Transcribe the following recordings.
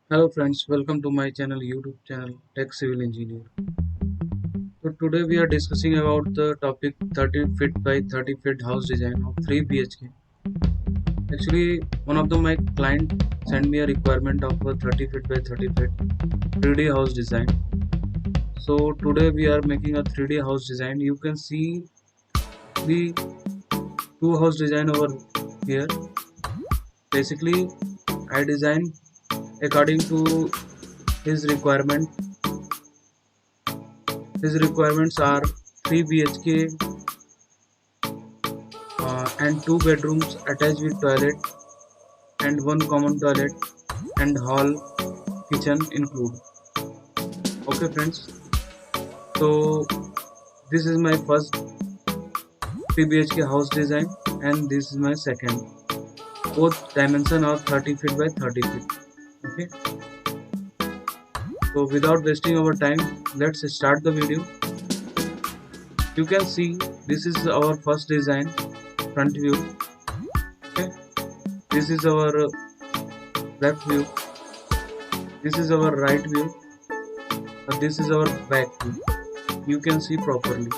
Hello friends, welcome to my channel YouTube channel Tech Civil Engineer. So today we are discussing about the topic 30 feet by 30 feet house design of 3 BHK. Actually, one of my client sent me a requirement of a 30 feet by 30 feet 3D house design. So today we are making a 3D house design. You can see the two house design over here. Basically, I designed according to his requirement. His requirements are 3 BHK and two bedrooms attached with toilet and one common toilet and hall kitchen include. Okay friends, so this is my first 3 BHK house design and this is my second. Both dimension are 30 feet by 30 feet. Okay, so without wasting our time, let's start the video. You can see this is our first design, front view. Okay, this is our left view, this is our right view, this is our back view. You can see properly.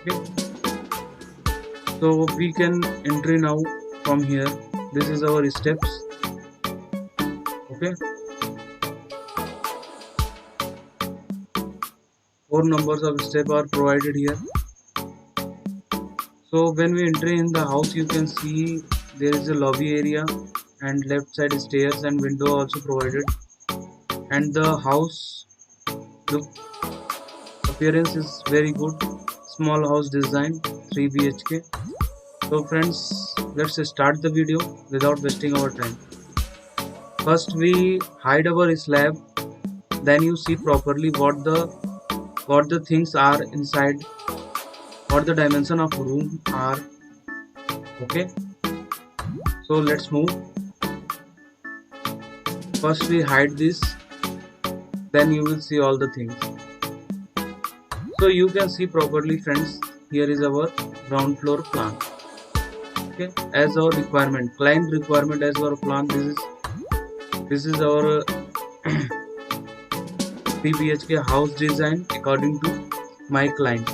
Okay, so we can enter now from here. This is our steps. Okay, four numbers of step are provided here. So when we enter in the house, you can see there is a lobby area and left side stairs and window also provided, and the house look appearance is very good. Small house design, 3 BHK. So friends, let's start the video without wasting our time. First we hide our slab, then you see properly what the things are inside, what the dimension of room are. Okay, so let's move. First we hide this, then you will see all the things. So you can see properly friends, here is our ground floor plan. Okay, as our requirement, client requirement as our plan, this is our 3 BHK house design according to my client.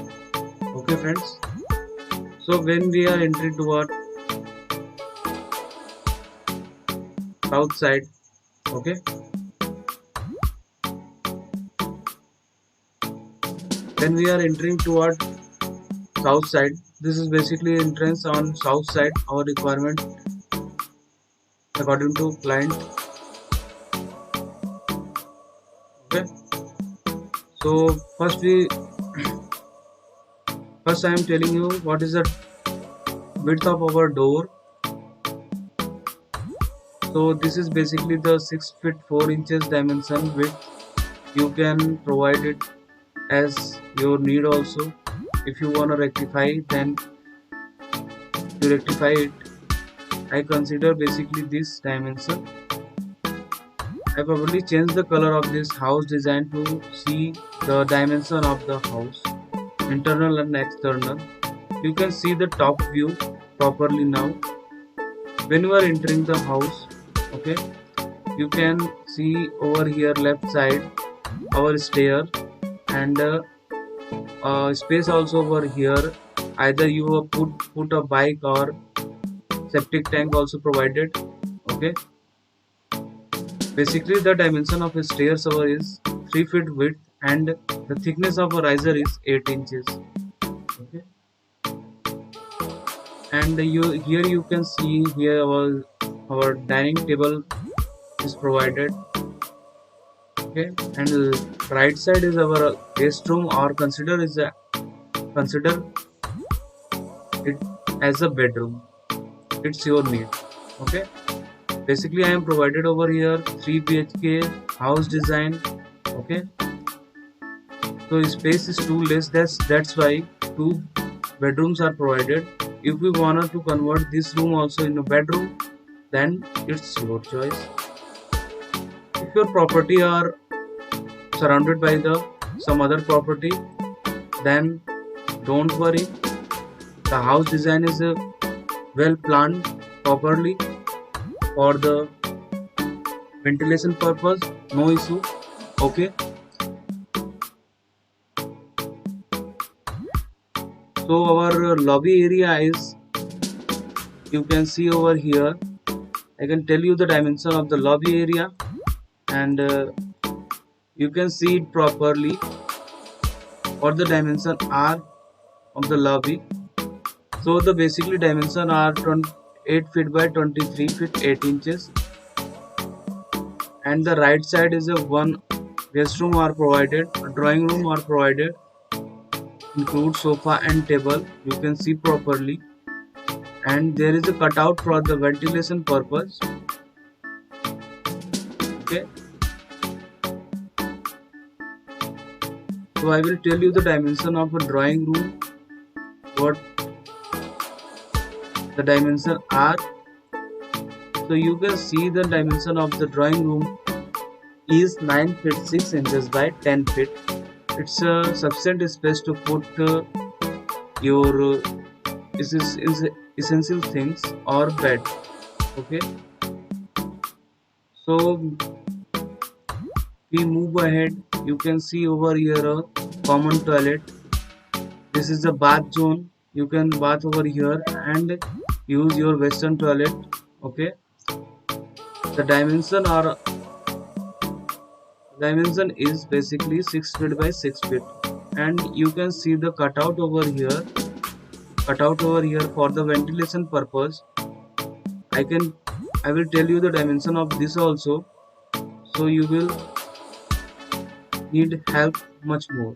Okay friends, so when we are entering toward south side, okay, when we are entering toward south side, this is basically entrance on south side, our requirement according to client. Okay, so first I am telling you what is the width of our door. So this is basically the 6 feet 4 inches dimension width. You can provide it as your need also. If you want to rectify, then you rectify it. I consider basically this dimension. I probably change the color of this house design to see the dimension of the house, internal and external. You can see the top view properly now. When you are entering the house, okay, you can see over here left side our stair and space also over here. Either you put a bike or septic tank also provided. Okay, basically the dimension of a stairs over is 3 feet width and the thickness of a riser is 8 inches. Okay, and here you can see here our dining table is provided. Okay, and right side is our guest room, or consider it as a bedroom. It's your need. Okay, basically I am provided over here 3 BHK house design. Okay, so space is too less, that's why two bedrooms are provided. If we wanted to convert this room also in a bedroom, then it's your choice. If your property are surrounded by the some other property, then don't worry, the house design is well planned properly for the ventilation purpose, no issue. Okay, so our lobby area is, you can see over here. I can tell you the dimension of the lobby area, and you can see it properly what the dimension are of the lobby. So the basically dimension are 8 feet by 23 feet 8 inches, and the right side is a one restroom are provided, a drawing room are provided, include sofa and table, you can see properly, and there is a cutout for the ventilation purpose. Okay, so I will tell you the dimension of a drawing room, what the dimension are. So you can see the dimension of the drawing room is 9 feet 6 inches by 10 feet. It's a sufficient space to put your essential things or bed. Okay, so we move ahead. You can see over here a common toilet. This is the bath zone. You can bath over here and use your western toilet. Okay, the dimension is basically 6 feet by 6 feet, and you can see the cutout over here, for the ventilation purpose. I will tell you the dimension of this also, so you will need help much more.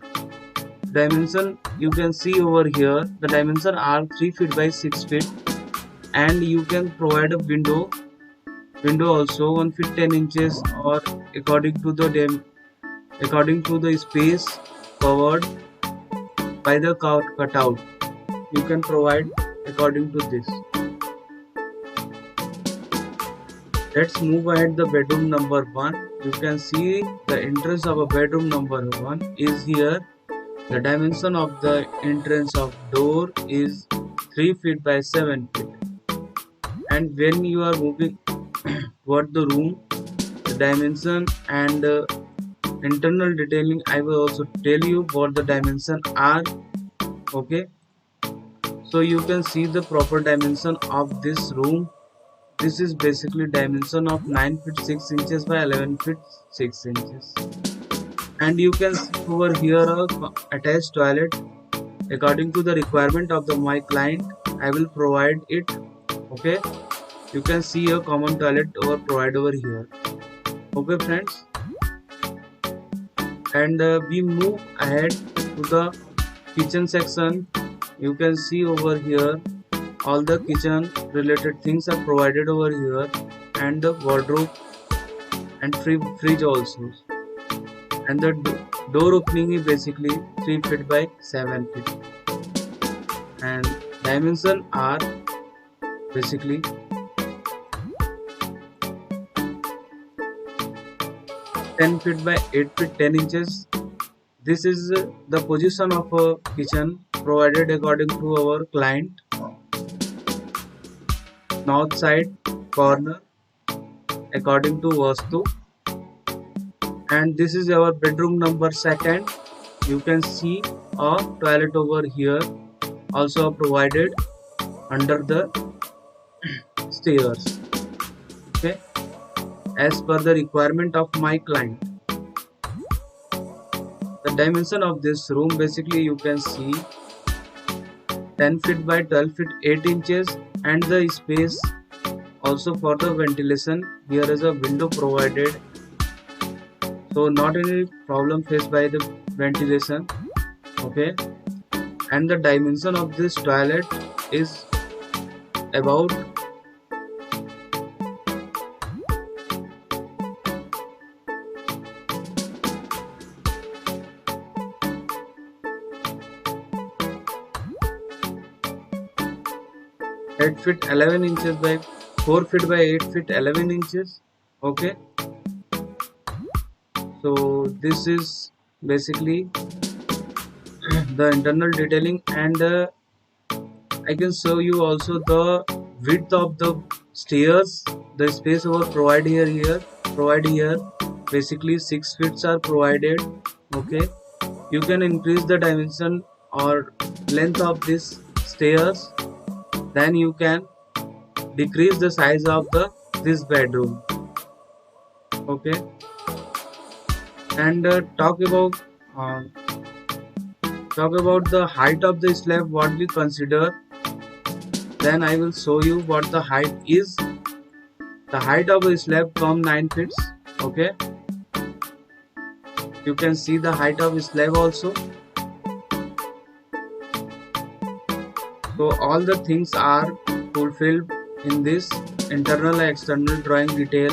Dimension you can see over here, the dimension are 3 feet by 6 feet, and you can provide a window also 1 feet 10 inches, or according to the space covered by the cutout, you can provide according to this. Let's move ahead the bedroom number 1. You can see the entrance of a bedroom number 1 is here. The dimension of the entrance of door is 3 feet by 7 feet, and when you are moving toward the room, the dimension and internal detailing I will also tell you what the dimension are. Okay, so you can see the proper dimension of this room. This is basically dimension of 9 feet 6 inches by 11 feet 6 inches, and you can see over here a attached toilet. According to the requirement of my client, I will provide it. Okay, you can see a common toilet provided over here. Okay friends, and we move ahead to the kitchen section. You can see over here all the kitchen related things are provided over here, and the wardrobe and fridge also, and the door opening is basically 3 feet by 7 feet, and dimension are basically 10 feet by 8 feet 10 inches. This is the position of a kitchen provided according to our client. North side corner according to Vastu, and this is our bedroom number 2. You can see a toilet over here also provided under the stairs. Okay, as per the requirement of my client. The dimension of this room basically you can see 10 feet by 12 feet 8 inches, and the space also for the ventilation. Here is a window provided, so not any problem faced by the ventilation. Okay, and the dimension of this toilet is about 8 feet 11 inches by 4 feet by 8 feet 11 inches. Okay, so this is basically the internal detailing, and I can show you also the width of the stairs, the space over provide here basically 6 feet are provided. Okay, you can increase the dimension or length of this stairs, then you can decrease the size of this bedroom. Okay, and uh, talk about the height of the slab, what we consider. Then I will show you what the height is. The height of a slab from 9 feet. Okay, you can see the height of a slab also. So all the things are fulfilled in this internal and external drawing detail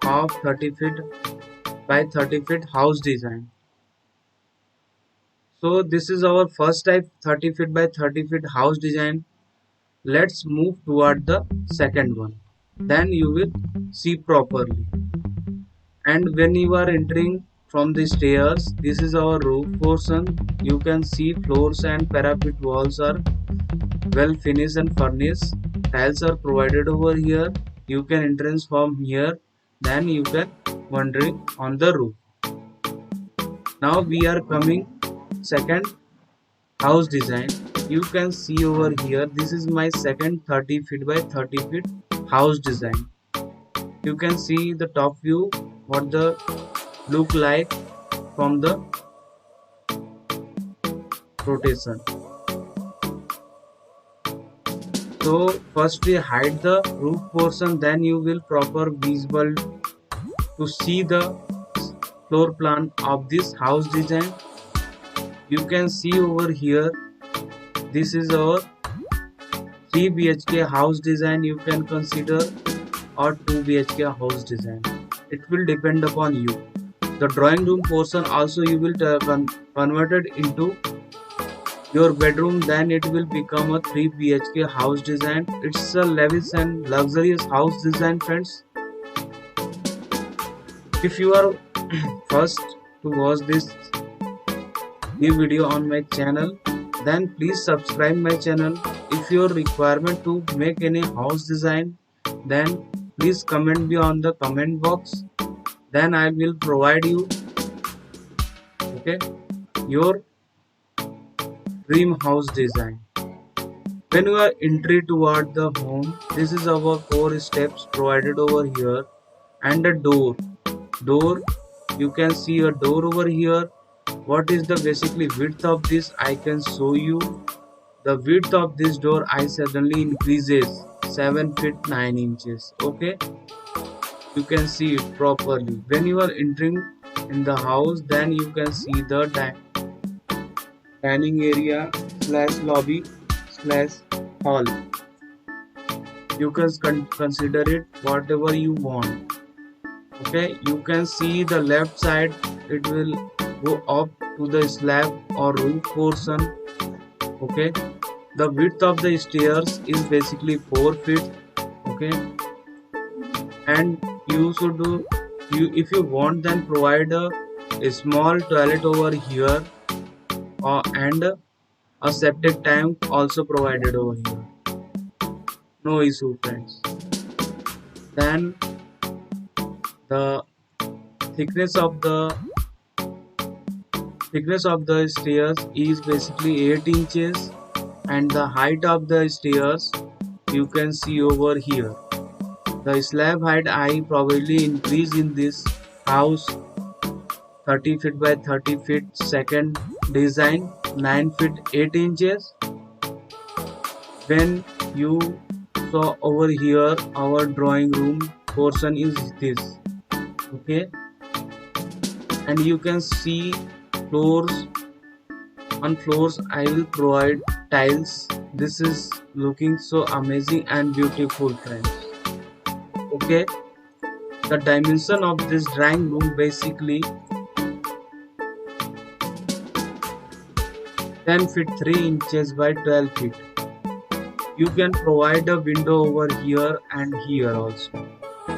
of 30 feet by 30 feet house design. So this is our first type, 30 feet by 30 feet house design. Let's move toward the second one, then you will see properly. And when you are entering from the stairs, this is our roof portion. You can see floors and parapet walls are well finished and furnished. Tiles are provided over here. You can entrance from here, then you can wandering on the roof. Now we are coming second house design. You can see over here, this is my second 30 feet by 30 feet house design. You can see the top view, what the look like from the rotation. So first we hide the roof portion, then you will proper visible to see the floor plan of this house design. You can see over here, this is our 3 BHK house design you can consider, or 2 BHK house design. It will depend upon you. The drawing room portion also you will converted into your bedroom, then it will become a 3 BHK house design. It's a lavish and luxurious house design, friends. If you are first to watch this new video on my channel, then please subscribe my channel. If your requirement to make any house design, then please comment me on the comment box, then I will provide you, okay, your dream house design. When you are entry toward the home, this is our 4 steps provided over here, and a door. You can see a door over here. What is the basically width of this? I can show you. The width of this door I suddenly increases 7 feet 9 inches. Okay, you can see it properly. When you are entering in the house, then you can see the dining area slash lobby slash hall. You can consider it whatever you want. Okay, you can see the left side, it will go up to the slab or roof portion. Okay, the width of the stairs is basically 4 feet. Okay, and you should do, if you want, then provide a small toilet over here, and a septic tank also provided over here. No issue, friends. Then the thickness of the stairs is basically 8 inches, and the height of the stairs you can see over here. The slab height I probably increase in this house 30 feet by 30 feet, second design 9 feet 8 inches. When you saw over here, our drawing room portion is this. Okay, and you can see floors. On floors I will provide tiles. This is looking so amazing and beautiful, friends. Okay, the dimension of this drawing room basically 10 feet 3 inches by 12 feet. You can provide a window over here and here also,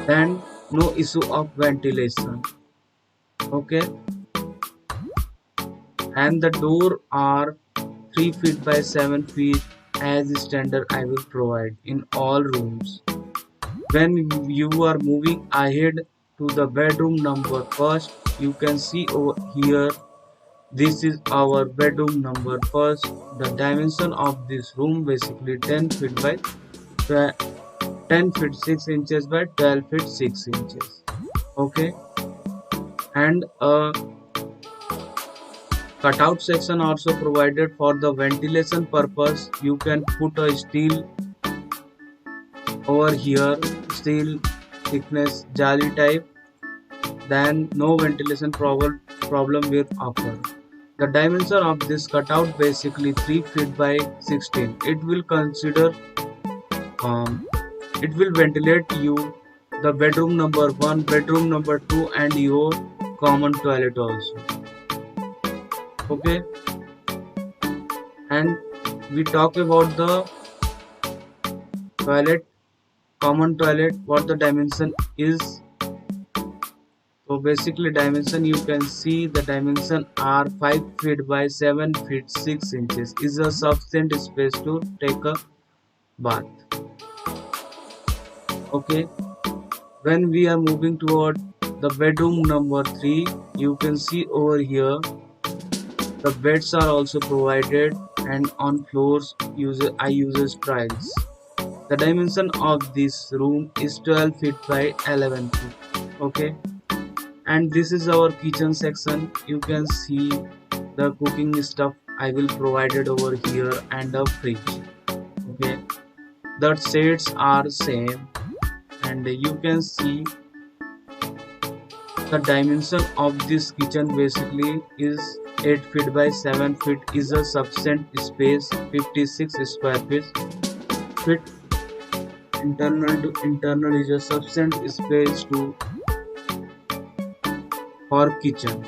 then no issue of ventilation. Okay, and the door are 3 feet by 7 feet as standard I will provide in all rooms. When you are moving ahead to the bedroom number first, you can see over here, this is our bedroom number first. The dimension of this room basically 10 feet by 10 feet 6 inches by 12 feet 6 inches. Okay, and a cutout section also provided for the ventilation purpose. You can put a steel over here, steel thickness jali type, then no ventilation problem will occur. The dimension of this cutout basically 3 feet by 16. Um, it will ventilate you the bedroom number 1, bedroom number 2 and your common toilet also. Okay, and we talk about the toilet, common toilet, what the dimension is. So basically dimension, you can see the dimension are 5 feet by 7 feet 6 inches is a sufficient space to take a bath. Okay, when we are moving toward the bedroom number 3, you can see over here the beds are also provided, and on floors I uses tiles. The dimension of this room is 12 feet by 11 feet. Okay, and this is our kitchen section. You can see the cooking stuff I will provided over here and a fridge. Okay, the shades are same, and you can see the dimension of this kitchen basically is 8 feet by 7 feet is a sufficient space, 56 square feet. Internal to internal is a sufficient space to for kitchen.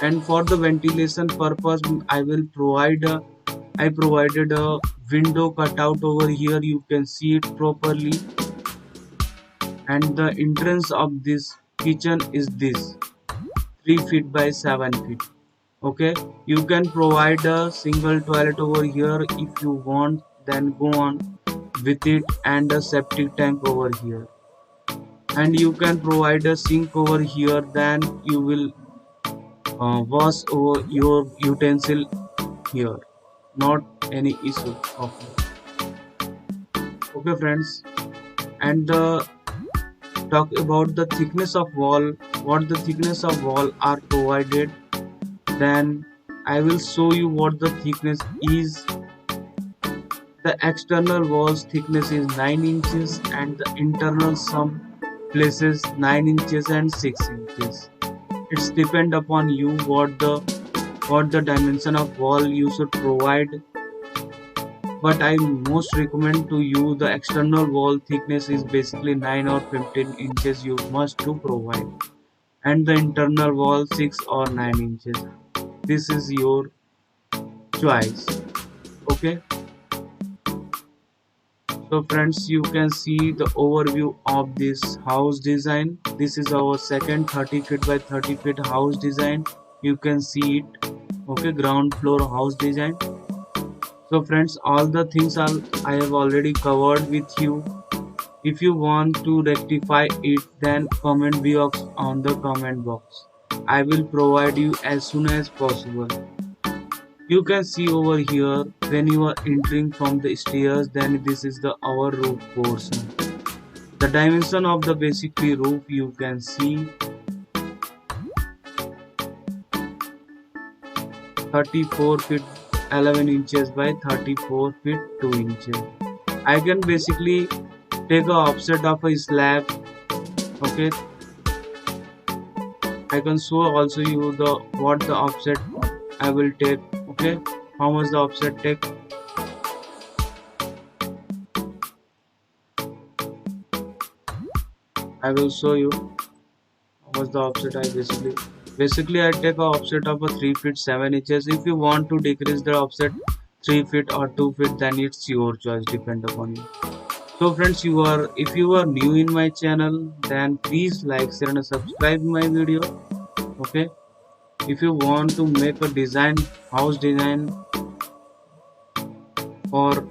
And for the ventilation purpose, I provided a window cutout over here. You can see it properly, and the entrance of this kitchen is this 3 feet by 7 feet. Okay, you can provide a single toilet over here if you want, then go on with it, and a septic tank over here, and you can provide a sink over here, then you will wash over your utensil here, not any issue of it. Okay friends, and talk about the thickness of wall, what the thickness of wall are provided, then I will show you what the thickness is. The external wall's thickness is 9 inches and the internal some places 9 inches and 6 inches. It's depend upon you what the dimension of wall you should provide, but I most recommend to you the external wall thickness is basically 9 or 15 inches you must to provide, and the internal wall 6 or 9 inches. This is your choice. Okay, so friends, you can see the overview of this house design. This is our second 30 feet by 30 feet house design. You can see it. Okay, ground floor house design. So friends, all the things I have already covered with you. If you want to rectify it, then comment box on the comment box. I will provide you as soon as possible. You can see over here when you are entering from the stairs, then this is the our roof portion. The dimension of the basically roof you can see 34 feet 11 inches by 34 feet 2 inches. I can basically take a offset of a slab. Okay, I can show also you the what the offset I will take. Okay, how much the offset take. I will show you how much the offset I basically I take a offset of a 3 feet 7 inches. If you want to decrease the offset 3 feet or 2 feet, then it's your choice, depend upon you. So friends, if you are new in my channel, then please like, share and subscribe my video. Okay, if you want to make a design house design for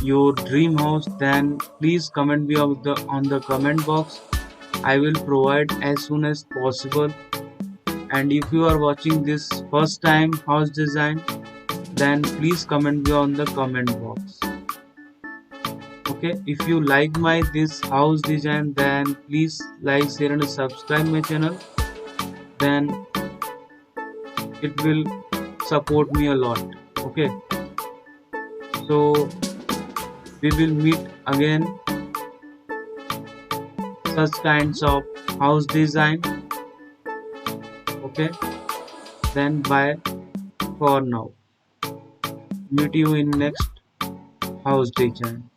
your dream house, then please comment me on the comment box. I will provide as soon as possible. And if you are watching this first time house design, then please comment me on the comment box. Okay, if you like my this house design, then please like, share and subscribe my channel. Then it will support me a lot. Okay, so we will meet again such kinds of house design. Okay, then bye for now. Meet you in next house design.